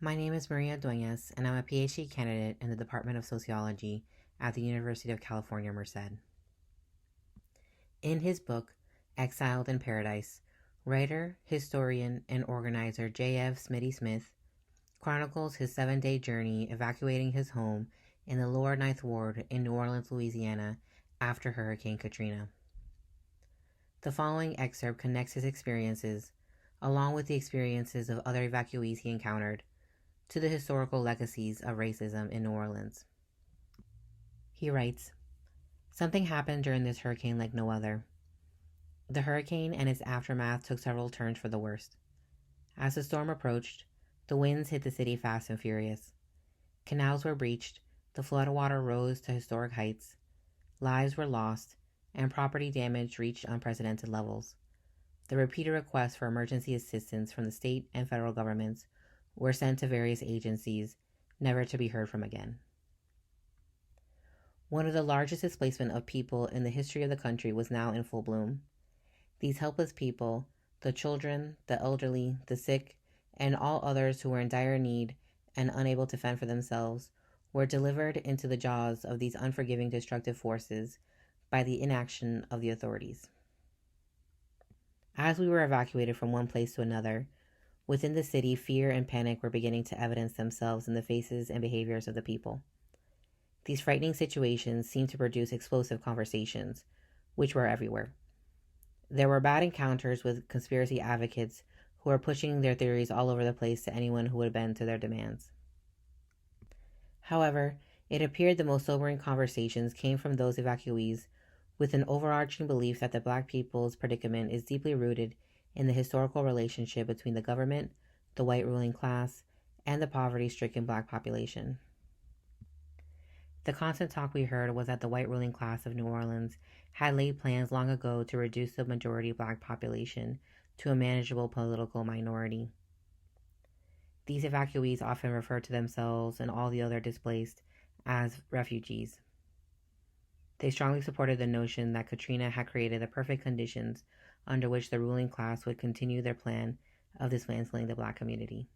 My name is Maria Dueñas, and I'm a PhD candidate in the Department of Sociology at the University of California, Merced. In his book, Exiled in Paradise, writer, historian, and organizer J.F. Smitty Smith chronicles his 7-day journey evacuating his home in the Lower Ninth Ward in New Orleans, Louisiana, after Hurricane Katrina. The following excerpt connects his experiences, along with the experiences of other evacuees he encountered, to the historical legacies of racism in New Orleans. He writes, "Something happened during this hurricane like no other. The hurricane and its aftermath took several turns for the worst. As the storm approached, the winds hit the city fast and furious. Canals were breached, the floodwater rose to historic heights, lives were lost, and property damage reached unprecedented levels. The repeated requests for emergency assistance from the state and federal governments were sent to various agencies, never to be heard from again. One of the largest displacement of people in the history of the country was now in full bloom. These helpless people, the children, the elderly, the sick, and all others who were in dire need and unable to fend for themselves, were delivered into the jaws of these unforgiving destructive forces by the inaction of the authorities. As we were evacuated from one place to another, within the city, fear and panic were beginning to evidence themselves in the faces and behaviors of the people. These frightening situations seemed to produce explosive conversations, which were everywhere. There were bad encounters with conspiracy advocates who were pushing their theories all over the place to anyone who would bend to their demands. However, it appeared the most sobering conversations came from those evacuees with an overarching belief that the Black people's predicament is deeply rooted in the historical relationship between the government, the white ruling class, and the poverty-stricken Black population. The constant talk we heard was that the white ruling class of New Orleans had laid plans long ago to reduce the majority Black population to a manageable political minority. These evacuees often referred to themselves and all the other displaced as refugees. They strongly supported the notion that Katrina had created the perfect conditions under which the ruling class would continue their plan of dismantling the Black community.